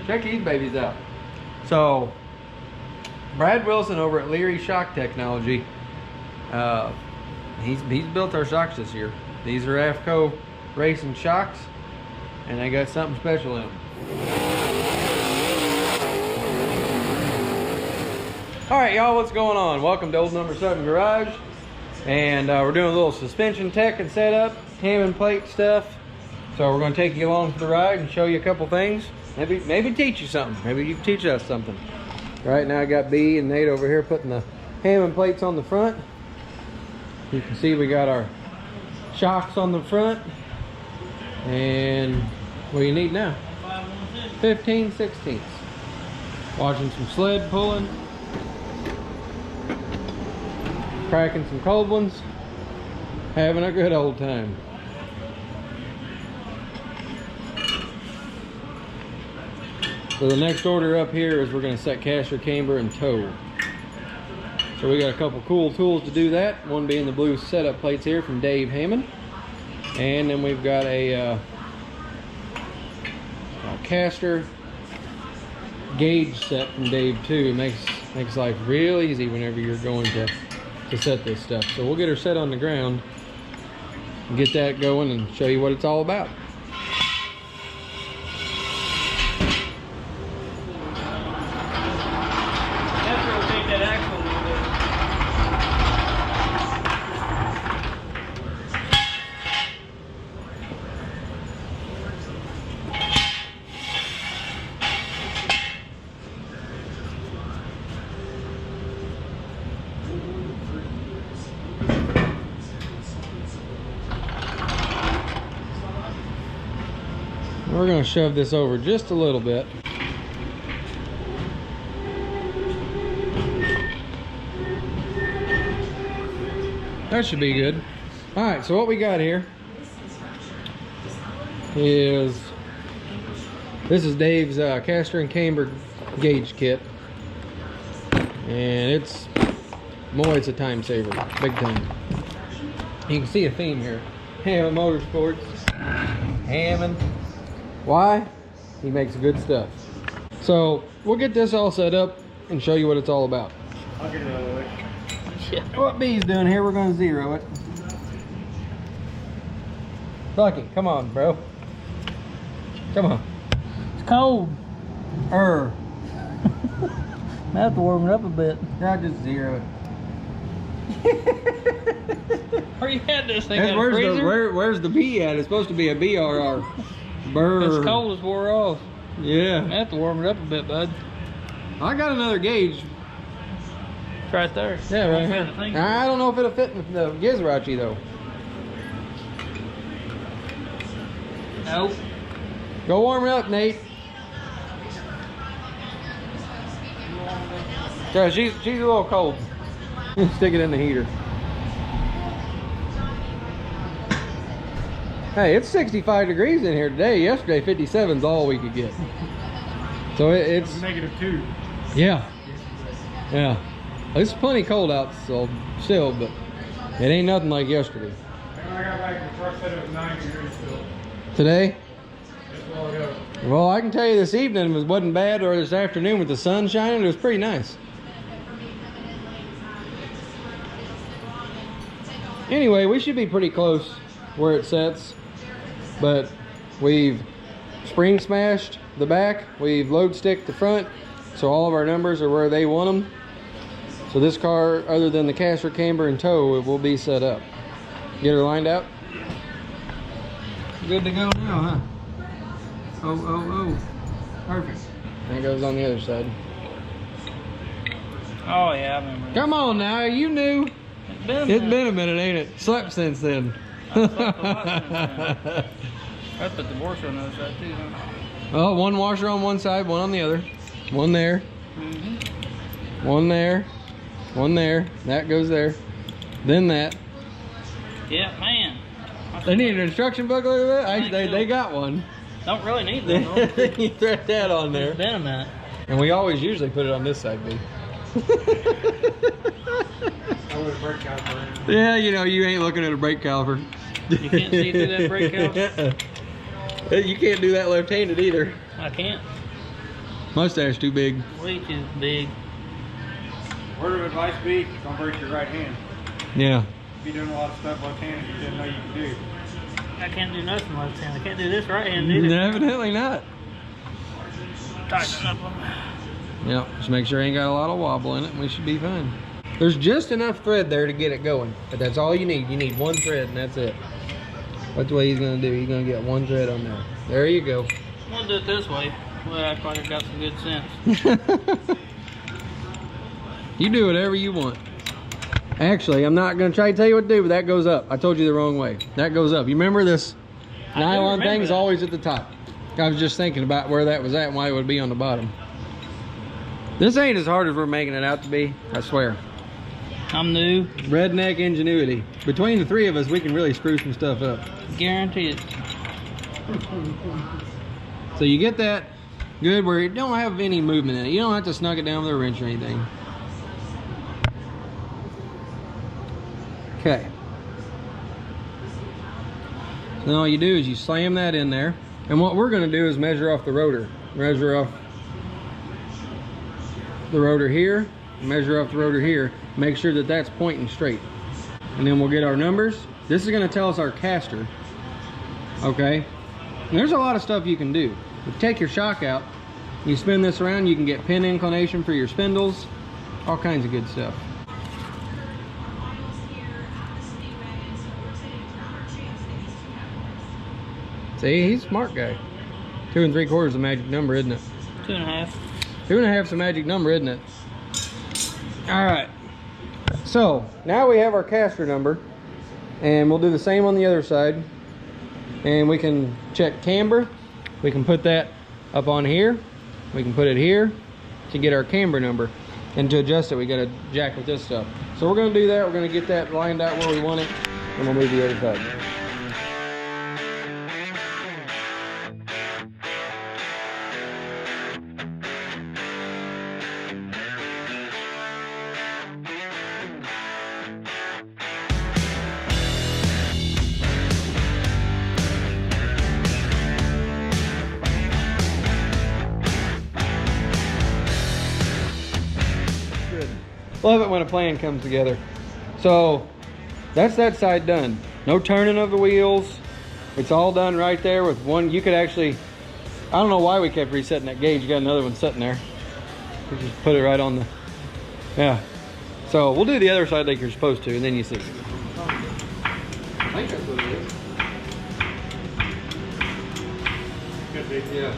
Check these babies out. So, Brad Wilson over at Leary Shock Technology, he's built our shocks this year. These are AFCO racing shocks, and they got something special in them. All right, y'all, what's going on? Welcome to Old Number 7 Garage, and we're doing a little suspension tech and setup, Hammond plate stuff. So we're going to take you along for the ride and show you a couple things. Maybe teach you something. Maybe you can teach us something. Right now I got B and Nate over here putting the Hammond plates on the front. You can see we got our shocks on the front. And what do you need now? 15/16. Watching some sled pulling. Cracking some cold ones. Having a good old time. So the next order up here is we're going to set caster, camber, and toe. So we got a couple cool tools to do that. One being the blue setup plates here from Dave Hammond. And then we've got a caster gauge set from Dave too. It makes life real easy whenever you're going to set this stuff. So we'll get her set on the ground and get that going and show you what it's all about. We're going to shove this over just a little bit. That should be good. All right, so what we got here is, this is Dave's caster and camber gauge kit. And it's a time saver, big time. You can see a theme here. Hammond Motorsports, Hammond. Why? He makes good stuff. So we'll get this all set up and show you what it's all about. I'll get it out of the way. Yeah. What B's doing here, we're going to zero it. Bucky, come on, bro. Come on. It's cold. I have to warm it up a bit. I'll just zero it. Where you had this thing? Where's the B at? It's supposed to be a BRR. Burr. It's cold, it's wore off. Yeah. I have to warm it up a bit, bud. I got another gauge. It's right there. Yeah, right here. I don't know if it'll fit in the Gizrachi though. Nope. Go warm it up, Nate. Yeah, she's a little cold. Stick it in the heater. Hey, it's 65 degrees in here today. Yesterday, 57 is all we could get. So it's -2. Yeah. Yeah. It's plenty cold out still, but it ain't nothing like yesterday. When I got back, the truck said it was 9 degrees still. Today? Just a while ago. Well, I can tell you this evening wasn't bad, or this afternoon with the sun shining, it was pretty nice. Anyway, we should be pretty close where it sets, but we've spring smashed the back, we've load sticked the front, so all of our numbers are where they want them. So this car, other than the caster, camber, and toe, it will be set up. Get her lined out. Good to go now, huh? Oh. Perfect. And it goes on the other side. Oh, yeah, I remember. Come on now, you knew. It's been a minute, ain't it? Slept since then. I slept a lot since then. I put the washer on the other side too, huh? Oh, one washer on one side, one on the other. One there. One there. One there. That goes there. Then that. Yeah, man. They need an instruction booklet of that? They got one. Don't really need one, though. You thread that on there. It's been a minute. And we always usually put it on this side, B. Brake caliper. Yeah, you know, you ain't looking at a brake caliper. You can't see through that brake caliper? You can't do that left-handed either. I can't. Mustache too big. Way too big. Word of advice be, don't break your right hand. Yeah. Be doing a lot of stuff left-handed you didn't know you could do. I can't do nothing left hand. I can't do this right hand either. Evidently not. Tighten up on Yep, just make sure it ain't got a lot of wobble in it and we should be fine. There's just enough thread there to get it going, but that's all you need. You need one thread and that's it. That's what he's gonna do. He's gonna get one thread on there. There you go. We'll do it this way. We'll act like I got some good sense. You do whatever you want. Actually, I'm not gonna try to tell you what to do, but that goes up. I told you the wrong way. That goes up. You remember this nylon thing is always at the top. I was just thinking about where that was at and why it would be on the bottom. This ain't as hard as we're making it out to be, I swear. I'm new. Redneck ingenuity. Between the three of us, we can really screw some stuff up. Guaranteed. So you get that good where you don't have any movement in it. You don't have to snug it down with a wrench or anything. Okay. Then all you do is you slam that in there. And what we're going to do is measure off the rotor. Measure off the rotor here. Measure off the rotor here. Make sure that that's pointing straight. And then we'll get our numbers. This is going to tell us our caster. Okay. And there's a lot of stuff you can do. You take your shock out. You spin this around. You can get pin inclination for your spindles. All kinds of good stuff. See, he's a smart guy. 2 3/4 is the magic number, isn't it? 2.5. 2.5 is the magic number, isn't it? All right. So now we have our caster number, and we'll do the same on the other side. And we can check camber. We can put that up on here. We can put it here to get our camber number. And to adjust it, we got to jack with this stuff. So we're going to do that. We're going to get that lined out where we want it, and we'll move the other side. Love it when a plan comes together. So that's that side done. No turning of the wheels. It's all done right there with one. You could actually, I don't know why we kept resetting that gauge. You got another one sitting there. You just put it right on the, yeah. So we'll do the other side like you're supposed to, and then you see. I think that's what it is. Could be. Yeah.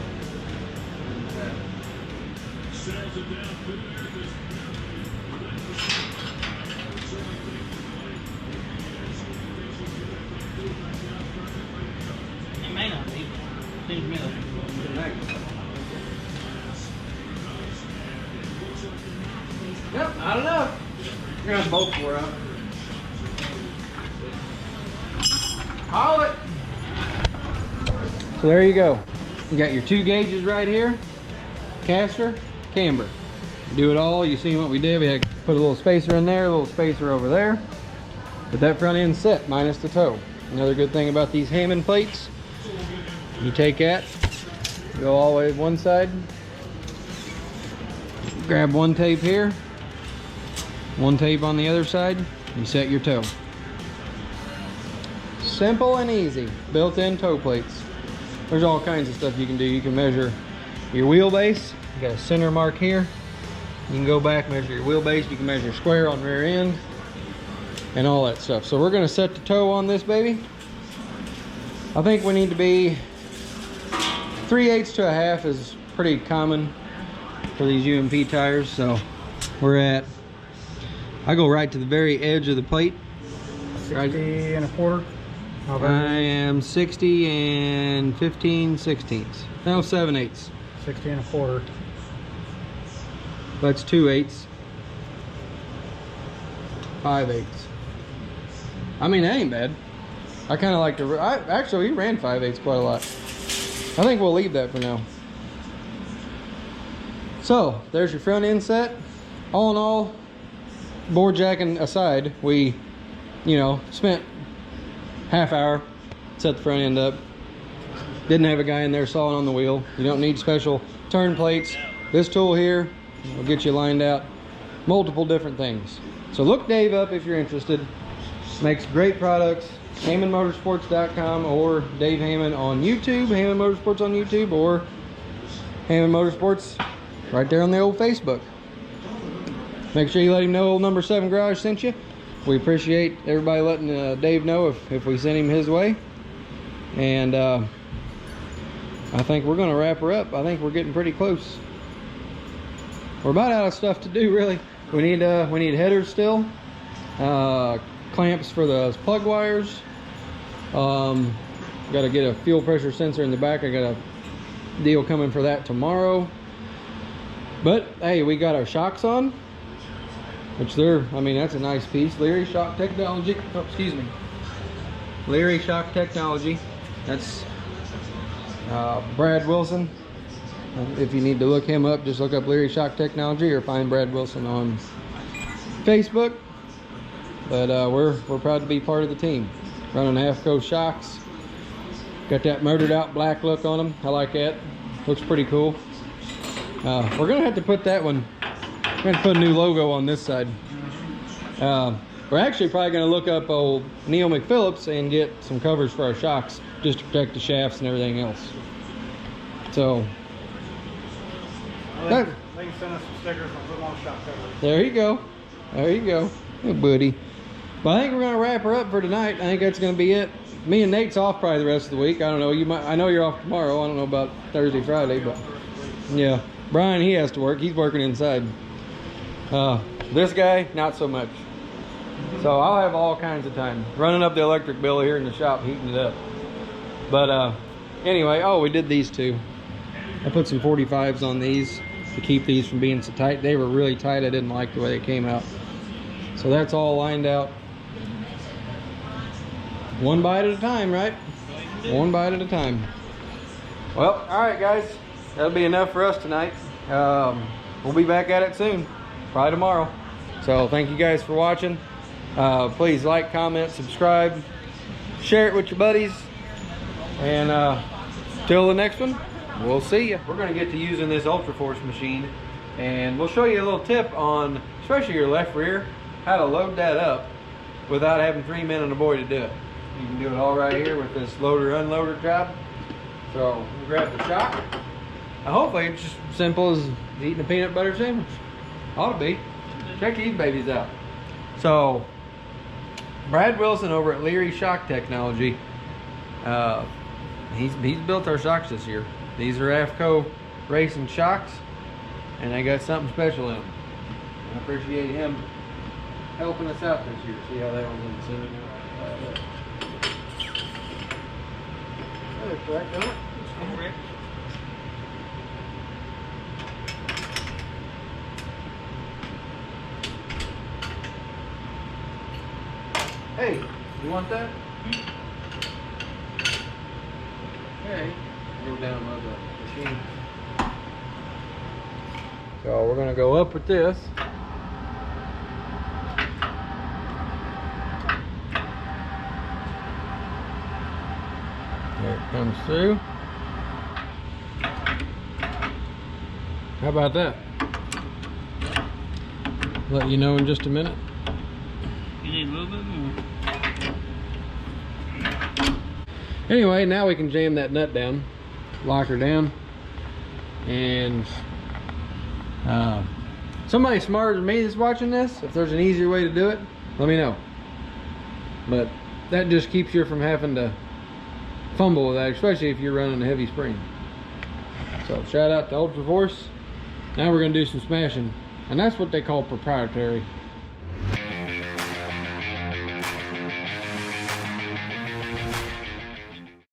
It may not be. Seems to me like Yep, not enough. You're gonna have both four out. Haul it. So there you go. You got your 2 gauges right here. Caster, camber. Do it all. You see what we did? We had to put a little spacer in there, a little spacer over there. But that front end set minus the toe. Another good thing about these Hammond plates, you take that, go all the way to one side, grab one tape here, one tape on the other side, you set your toe. Simple and easy. Built-in toe plates. There's all kinds of stuff you can do. You can measure your wheelbase. You got a center mark here. You can go back, measure your wheelbase. You can measure square on rear end and all that stuff. So we're going to set the toe on this baby. I think we need to be 3/8 to a half is pretty common for these UMP tires. So we're at, I go right to the very edge of the plate. 60 1/4. I am 60 and 15/16. No, 7/8. 60 1/4. That's 2/8. 5/8. I mean, that ain't bad. I kind of like to, actually, we ran 5/8 quite a lot. I think we'll leave that for now. So, there's your front end set. All in all, board jacking aside, we, you know, spent half hour, set the front end up. Didn't have a guy in there sawing on the wheel. You don't need special turn plates. this tool here will get you lined out multiple different things. So look Dave up if you're interested. Makes great products. HammondMotorsports.com or Dave Hammond on YouTube, Hammond Motorsports on YouTube, or Hammond Motorsports right there on the old Facebook. Make sure you let him know old number 7 Garage sent you. We appreciate everybody letting Dave know if we send him his way. And I think we're gonna wrap her up. I think we're getting pretty close. We're about out of stuff to do, really. We need headers still, clamps for the plug wires. Got to get a fuel pressure sensor in the back. I got a deal coming for that tomorrow. But hey, we got our shocks on, which I mean, that's a nice piece. Leary Shock Technology. Oh, excuse me. Leary Shock Technology. That's Brad Wilson. If you need to look him up, just look up Leary Shock Technology or find Brad Wilson on Facebook. But we're proud to be part of the team. Running AFCO shocks. Got that murdered out black look on them. I like that. Looks pretty cool. We're gonna have to put that one. We're gonna put a new logo on this side. We're actually probably gonna look up old Neil McPhillips and get some covers for our shocks, just to protect the shafts and everything else. So. They can send us some stickers and put them on shop covers. There you go. There you go. Good buddy. But I think we're gonna wrap her up for tonight. I think that's gonna be it. Me and Nate's off probably the rest of the week. I don't know. I know you're off tomorrow. I don't know about Thursday, Friday, but yeah. Brian, he has to work. He's working inside. This guy, not so much. So I'll have all kinds of time running up the electric bill here in the shop, heating it up. But anyway, oh, we did these two. I put some 45s on these to keep these from being so tight. They were really tight. I didn't like the way they came out. So that's all lined out. One bite at a time, right? One bite at a time. Well, all right, guys. That'll be enough for us tonight. We'll be back at it soon. Probably tomorrow. So thank you guys for watching. Please like, comment, subscribe. Share it with your buddies. And till the next one, we'll see you. We're going to get to using this Ultra Force machine, and we'll show you a little tip on, especially your left rear, how to load that up without having 3 men and a boy to do it. You can do it all right here with this loader unloader job. So we'll grab the shock. Hopefully it's just simple as eating a peanut butter sandwich. Ought to be. Check these babies out. So Brad Wilson over at Leary Shock Technology, he's built our shocks this year. These are AFCO racing shocks, and they got something special in them. I appreciate him helping us out this year. See how that one's in the center now? That's correct, don't it? It's correct. Hey, you want that? Okay. Go down with the machine. So we're gonna go up with this. There it comes through. How about that? Let you know in just a minute. You need a little bit more. Anyway, now we can jam that nut down, lock her down, and somebody smarter than me that's watching this, if there's an easier way to do it, let me know. But that just keeps you from having to fumble with that, especially if you're running a heavy spring. So shout out to Ultra Force. Now we're going to do some smashing, and that's what they call proprietary.